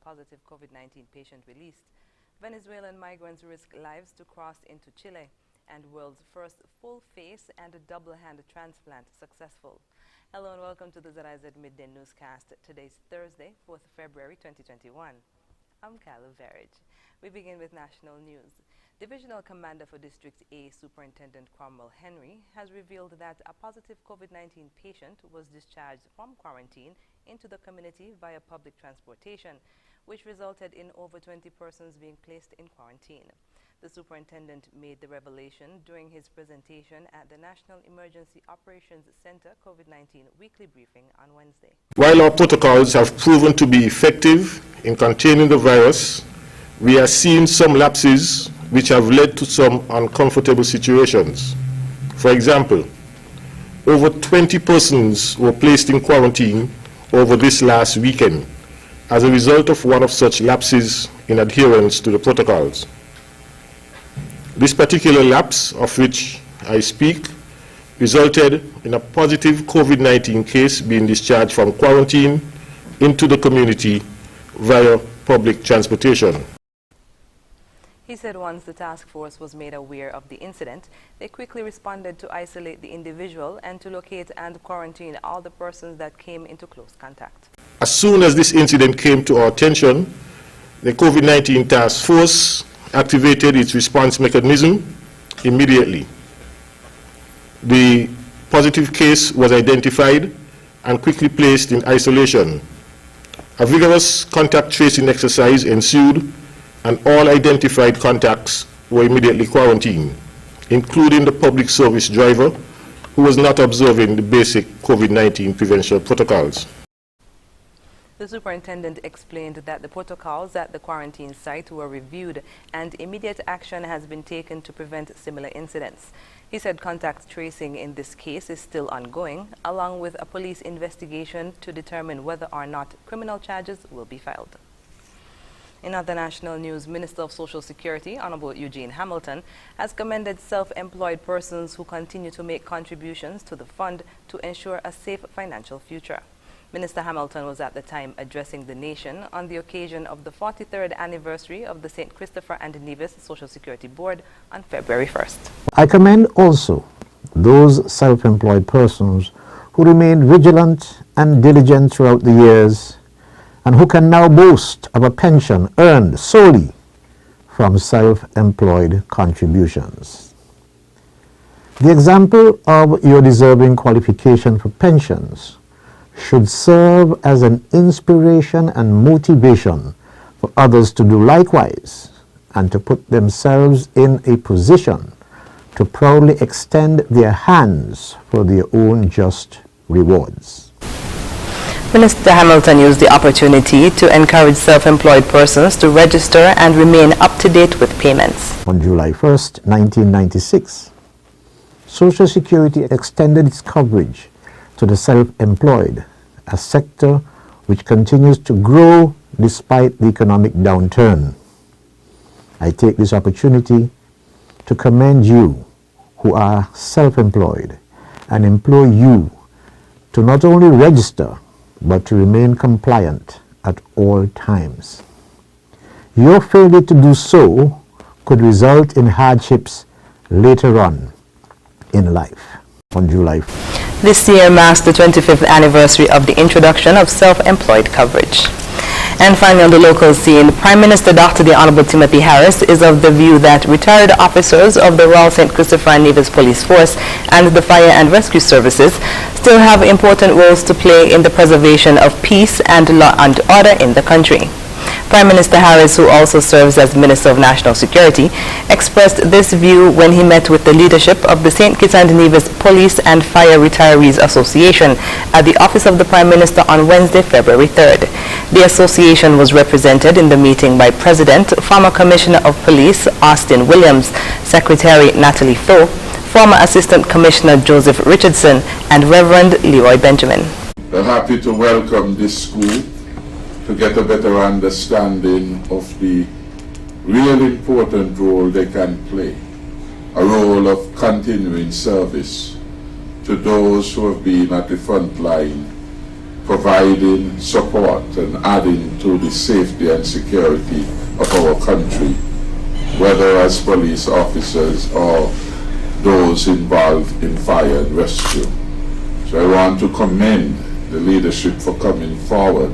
positive COVID-19 patient released. Venezuelan migrants risk lives to cross into Chile, and world's first full face and a double-hand transplant successful. Hello and welcome to the ZIZ Midday Newscast. Today's Thursday, 4th February 2021. I'm Kyla Verage. We begin with national news. Divisional Commander for District A, Superintendent Cromwell Henry, has revealed that a positive COVID-19 patient was discharged from quarantine into the community via public transportation, which resulted in over 20 persons being placed in quarantine. The superintendent made the revelation during his presentation at the National Emergency Operations Center COVID-19 weekly briefing on Wednesday. While our protocols have proven to be effective in containing the virus, we are seeing some lapses which have led to some uncomfortable situations. For example, over 20 persons were placed in quarantine over this last weekend as a result of one of such lapses in adherence to the protocols. This particular lapse, of which I speak, resulted in a positive COVID-19 case being discharged from quarantine into the community via public transportation. He said once the task force was made aware of the incident, they quickly responded to isolate the individual and to locate and quarantine all the persons that came into close contact. As soon as this incident came to our attention, the COVID-19 task force activated its response mechanism immediately. The positive case was identified and quickly placed in isolation. A vigorous contact tracing exercise ensued, and all identified contacts were immediately quarantined, including the public service driver who was not observing the basic COVID-19 prevention protocols. The superintendent explained that the protocols at the quarantine site were reviewed and immediate action has been taken to prevent similar incidents. He said contact tracing in this case is still ongoing, along with a police investigation to determine whether or not criminal charges will be filed. In other national news, Minister of Social Security, Honorable Eugene Hamilton, has commended self-employed persons who continue to make contributions to the fund to ensure a safe financial future. Minister Hamilton was at the time addressing the nation on the occasion of the 43rd anniversary of the St. Christopher and Nevis Social Security Board on February 1st. I commend also those self-employed persons who remained vigilant and diligent throughout the years and who can now boast of a pension earned solely from self-employed contributions. The example of your deserving qualification for pensions should serve as an inspiration and motivation for others to do likewise and to put themselves in a position to proudly extend their hands for their own just rewards. Minister Hamilton used the opportunity to encourage self-employed persons to register and remain up-to-date with payments. On July 1st, 1996, Social Security extended its coverage to the self-employed, a sector which continues to grow despite the economic downturn. I take this opportunity to commend you who are self-employed and implore you to not only register but to remain compliant at all times. Your failure to do so could result in hardships later on in life. On July 4th. This year marks the 25th anniversary of the introduction of self-employed coverage. And finally, on the local scene, Prime Minister Dr. the Honorable Timothy Harris is of the view that retired officers of the Royal St. Christopher and Nevis Police Force and the Fire and Rescue Services still have important roles to play in the preservation of peace and law and order in the country. Prime Minister Harris, who also serves as Minister of National Security, expressed this view when he met with the leadership of the St. Kitts and Nevis Police and Fire Retirees Association at the office of the Prime Minister on Wednesday, February 3rd. The association was represented in the meeting by President, former Commissioner of Police Austin Williams, Secretary Natalie Tho, former Assistant Commissioner Joseph Richardson, and Reverend Leroy Benjamin. We're happy to welcome this school to get a better understanding of the real important role they can play, a role of continuing service to those who have been at the front line providing support and adding to the safety and security of our country, whether as police officers or those involved in fire and rescue. So I want to commend the leadership for coming forward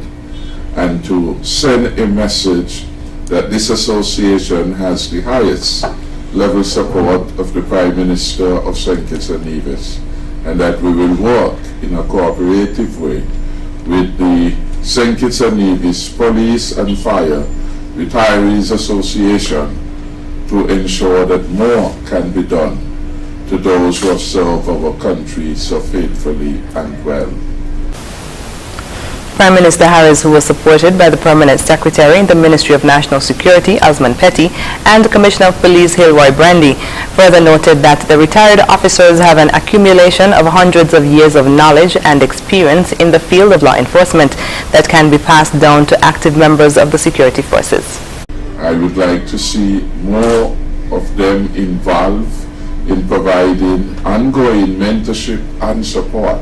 and to send a message that this association has the highest level support of the Prime Minister of St. Kitts and Nevis, and that we will work in a cooperative way with the St. Kitts and Nevis Police and Fire Retirees Association to ensure that more can be done to those who have served our country so faithfully and well. Prime Minister Harris, who was supported by the Permanent Secretary in the Ministry of National Security, Osman Petty, and Commissioner of Police, Hilroy Brandy, further noted that the retired officers have an accumulation of hundreds of years of knowledge and experience in the field of law enforcement that can be passed down to active members of the security forces. I would like to see more of them involved in providing ongoing mentorship and support,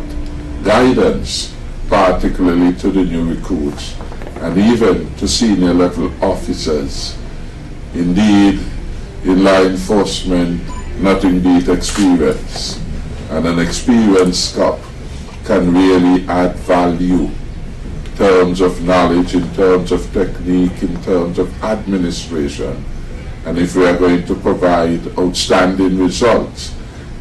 guidance, particularly to the new recruits and even to senior level officers. Indeed, in law enforcement, nothing beats experience, and an experienced cop can really add value in terms of knowledge, in terms of technique, in terms of administration. And if we are going to provide outstanding results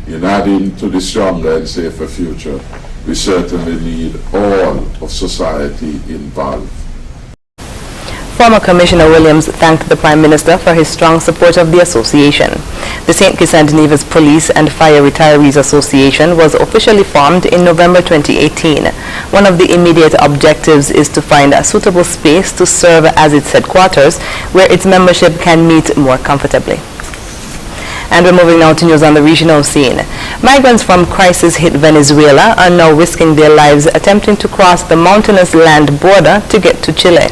in adding to the stronger and safer future, we certainly need all of society involved. Former Commissioner Williams thanked the Prime Minister for his strong support of the association. The St. Kitts and Nevis Police and Fire Retirees Association was officially formed in November 2018. One of the immediate objectives is to find a suitable space to serve as its headquarters, where its membership can meet more comfortably. And we're moving now to news on the regional scene. Migrants from crisis-hit Venezuela are now risking their lives attempting to cross the mountainous land border to get to Chile.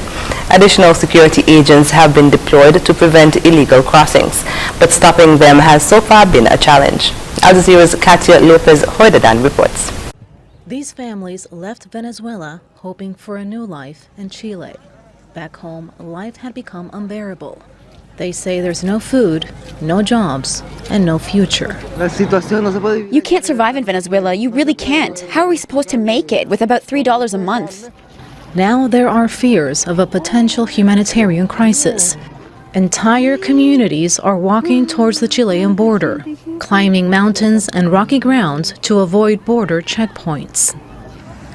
Additional security agents have been deployed to prevent illegal crossings, but stopping them has so far been a challenge. Al Jazeera's Katia Lopez-Hoydadan reports. These families left Venezuela hoping for a new life in Chile. Back home, life had become unbearable. They say there's no food, no jobs, and no future. You can't survive in Venezuela. You really can't. How are we supposed to make it with about $3 a month? Now there are fears of a potential humanitarian crisis. Entire communities are walking towards the Chilean border, climbing mountains and rocky grounds to avoid border checkpoints.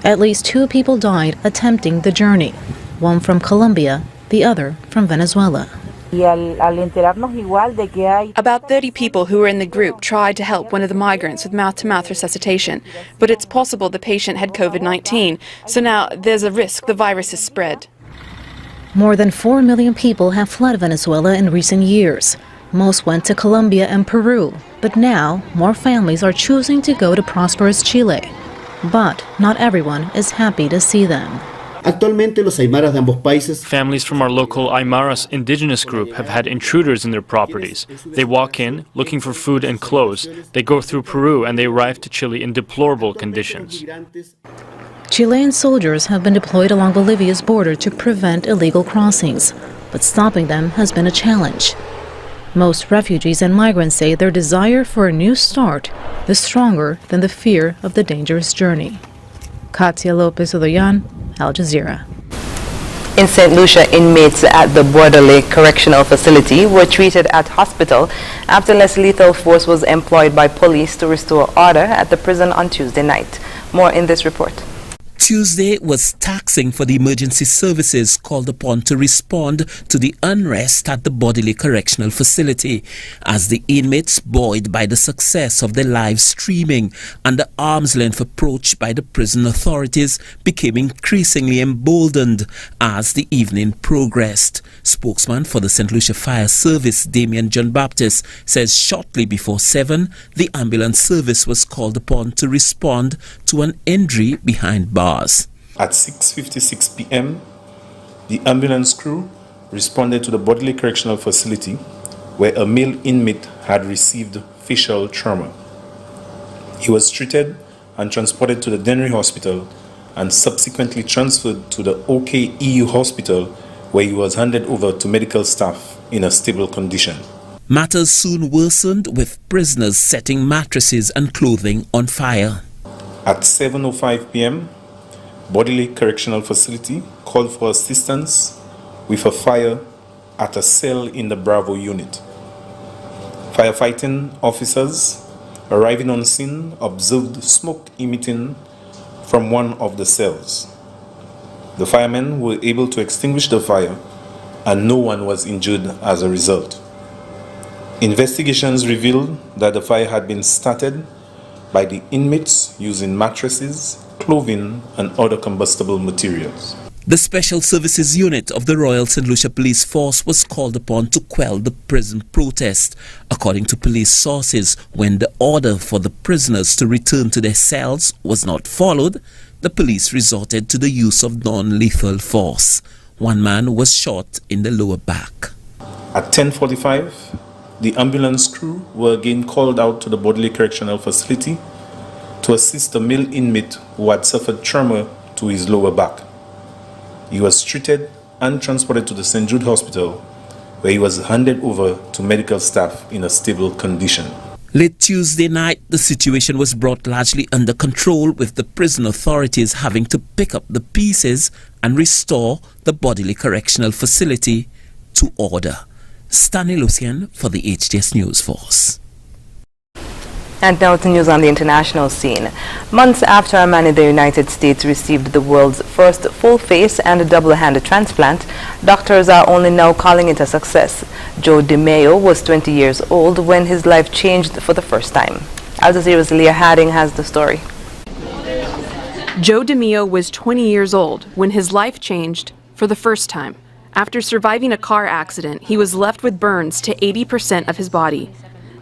At least 2 people died attempting the journey, one from Colombia, the other from Venezuela. About 30 people who were in the group tried to help one of the migrants with mouth-to-mouth resuscitation, but it's possible the patient had COVID-19, so now there's a risk the virus is spread. More than 4 million people have fled Venezuela in recent years. Most went to Colombia and Peru, but now more families are choosing to go to prosperous Chile. But not everyone is happy to see them. Families from our local Aymaras indigenous group have had intruders in their properties. They walk in, looking for food and clothes. They go through Peru and they arrive to Chile in deplorable conditions. Chilean soldiers have been deployed along Bolivia's border to prevent illegal crossings, but stopping them has been a challenge. Most refugees and migrants say their desire for a new start is stronger than the fear of the dangerous journey. Katia Lopez-Hoydadan, Al Jazeera. In St. Lucia, inmates at the Border Lake Correctional Facility were treated at hospital after less lethal force was employed by police to restore order at the prison on Tuesday night. More in this report. Tuesday was taxing for the emergency services called upon to respond to the unrest at the Bodily Correctional Facility as the inmates, buoyed by the success of the live streaming and the arm's length approach by the prison authorities, became increasingly emboldened as the evening progressed. Spokesman for the St. Lucia Fire Service, Damian John Baptist, says shortly before 7, the ambulance service was called upon to respond to an injury behind bars. At 6:56 p.m., the ambulance crew responded to the Bodily Correctional Facility where a male inmate had received facial trauma. He was treated and transported to the Dennery Hospital and subsequently transferred to the OKEU hospital, where he was handed over to medical staff in a stable condition. Matters soon worsened, with prisoners setting mattresses and clothing on fire. At 7:05 p.m., Bodily Correctional Facility called for assistance with a fire at a cell in the Bravo unit. Firefighting officers arriving on scene observed smoke emitting from one of the cells. The firemen were able to extinguish the fire, and no one was injured as a result. Investigations revealed that the fire had been started by the inmates using mattresses, clothing, and other combustible materials. The Special Services Unit of the Royal St. Lucia Police Force was called upon to quell the prison protest. According to police sources, when the order for the prisoners to return to their cells was not followed, the police resorted to the use of non-lethal force. One man was shot in the lower back. At 10:45, the ambulance crew were again called out to the Bodily Correctional Facility to assist a male inmate who had suffered trauma to his lower back. He was treated and transported to the St. Jude Hospital, where he was handed over to medical staff in a stable condition. Late Tuesday night, the situation was brought largely under control, with the prison authorities having to pick up the pieces and restore the Bodily Correctional Facility to order. Stanley Lucian for the HTS News Force. And now to news on the international scene. Months after a man in the United States received the world's first full face and double-hand transplant, doctors are only now calling it a success. Joe DeMayo was 20 years old when his life changed for the first time. Al Jazeera's Leah Harding has the story. Joe DeMayo was 20 years old when his life changed for the first time. After surviving a car accident, he was left with burns to 80% of his body.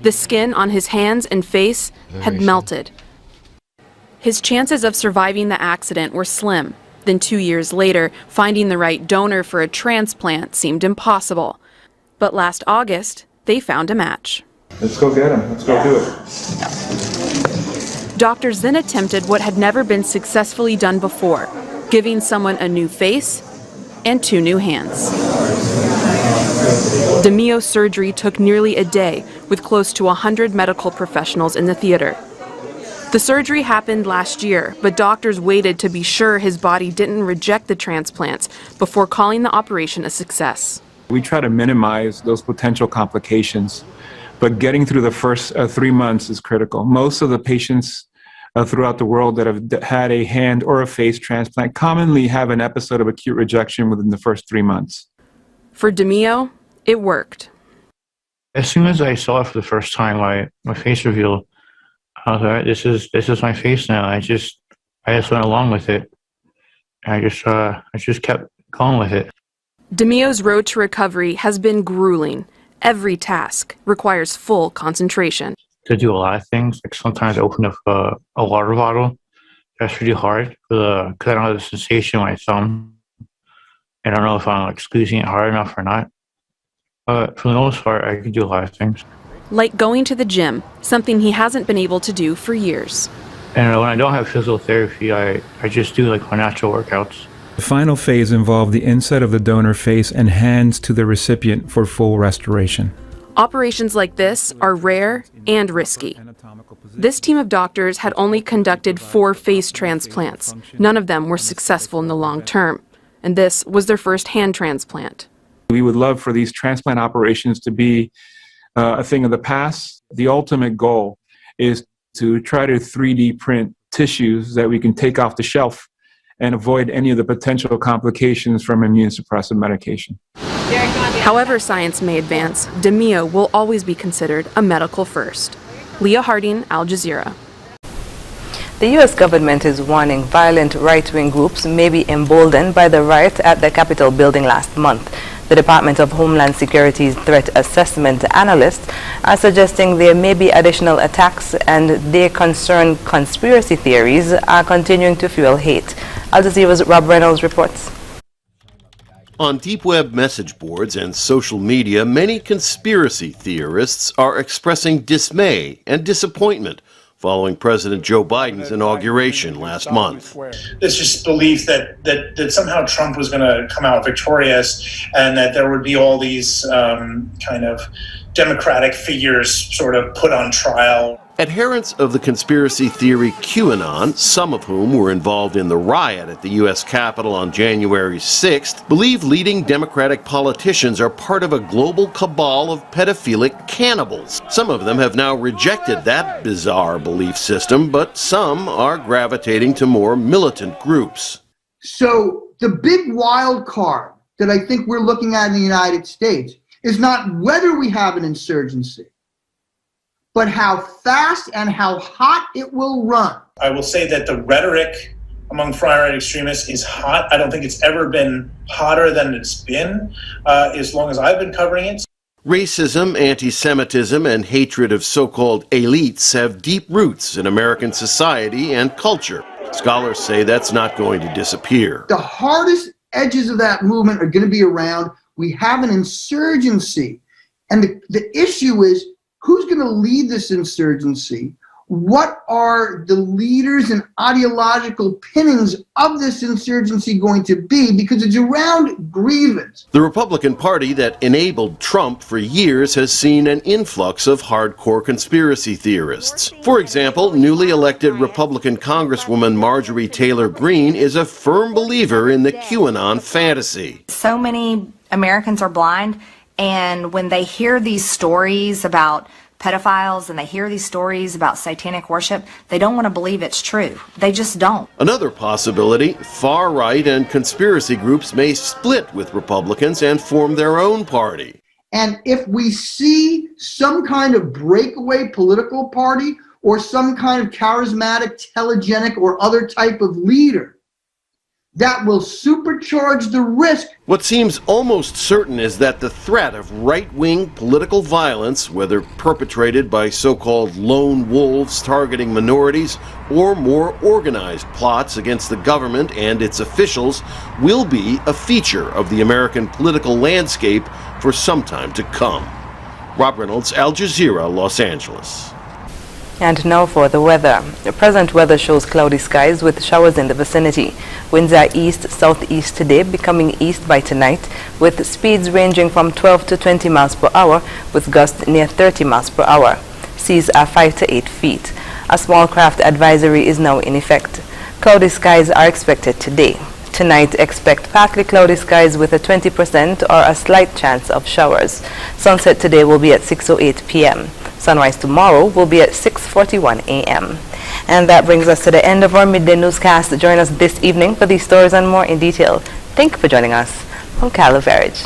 The skin on his hands and face had melted. His chances of surviving the accident were slim. Then 2 years later, finding the right donor for a transplant seemed impossible. But last August, they found a match. Let's go get him. Let's go do it. Doctors then attempted what had never been successfully done before, giving someone a new face and 2 new hands. DeMayo's surgery took nearly a day, with close to 100 medical professionals in the theater. The surgery happened last year, but doctors waited to be sure his body didn't reject the transplants before calling the operation a success. We try to minimize those potential complications, but getting through the first 3 months is critical. Most of the patients throughout the world that have had a hand or a face transplant commonly have an episode of acute rejection within the first 3 months. For DeMayo, it worked. As soon as I saw it for the first time, my face revealed, I was like, this is my face now. I just went along with it. I just kept going with it. DeMayo's road to recovery has been grueling. Every task requires full concentration. To do a lot of things, like sometimes open up a water bottle. That's really hard because I don't have the sensation in my thumb. I don't know if I'm squeezing it hard enough or not. But for the most part, I can do a lot of things. Like going to the gym, something he hasn't been able to do for years. And when I don't have physical therapy, I just do my natural workouts. The final phase involved the inside of the donor face and hands to the recipient for full restoration. Operations like this are rare and risky. This team of doctors had only conducted 4 face transplants. None of them were successful in the long term, and this was their first hand transplant. We would love for these transplant operations to be a thing of the past. The ultimate goal is to try to 3D print tissues that we can take off the shelf and avoid any of the potential complications from immune suppressive medication. However science may advance, DeMayo will always be considered a medical first. Leah Harding, Al Jazeera. The U.S. government is warning violent right-wing groups may be emboldened by the riot at the Capitol building last month. The Department of Homeland Security's threat assessment analysts are suggesting there may be additional attacks, and their concern conspiracy theories are continuing to fuel hate. Al Jazeera's Rob Reynolds reports. On deep web message boards and social media, many conspiracy theorists are expressing dismay and disappointment following President Joe Biden's inauguration last month. This just belief that somehow Trump was going to come out victorious and that there would be all these kind of Democratic figures sort of put on trial. Adherents of the conspiracy theory QAnon, some of whom were involved in the riot at the U.S. Capitol on January 6th, believe leading Democratic politicians are part of a global cabal of pedophilic cannibals. Some of them have now rejected that bizarre belief system, but some are gravitating to more militant groups. So the big wild card that I think we're looking at in the United States is not whether we have an insurgency, but how fast and how hot it will run. I will say that the rhetoric among far-right extremists is hot. I don't think it's ever been hotter than it's been as long as I've been covering it. Racism, anti-Semitism, and hatred of so-called elites have deep roots in American society and culture. Scholars say that's not going to disappear. The hardest edges of that movement are going to be around. We have an insurgency, and the issue is, who's going to lead this insurgency? What are the leaders and ideological pinnings of this insurgency going to be? Because it's around grievance. The Republican Party that enabled Trump for years has seen an influx of hardcore conspiracy theorists. For example, newly elected Republican Congresswoman Marjorie Taylor Greene is a firm believer in the QAnon fantasy. So many Americans are blind, and when they hear these stories about pedophiles and they hear these stories about satanic worship, they don't want to believe it's true. They just don't. Another possibility, far-right and conspiracy groups may split with Republicans and form their own party. And if we see some kind of breakaway political party or some kind of charismatic, telegenic, or other type of leader, that will supercharge the risk. What seems almost certain is that the threat of right-wing political violence, whether perpetrated by so-called lone wolves targeting minorities or more organized plots against the government and its officials, will be a feature of the American political landscape for some time to come. Rob Reynolds, Al Jazeera, Los Angeles. And now for the weather. The present weather shows cloudy skies with showers in the vicinity. Winds are east-southeast today, becoming east by tonight, with speeds ranging from 12 to 20 miles per hour, with gusts near 30 miles per hour. Seas are 5 to 8 feet. A small craft advisory is now in effect. Cloudy skies are expected today. Tonight, expect partly cloudy skies with a 20% or a slight chance of showers. Sunset today will be at 6:08 p.m. Sunrise tomorrow will be at 6:41 a.m. And that brings us to the end of our midday newscast. Join us this evening for these stories and more in detail. Thank you for joining us. I'm Carla Verage.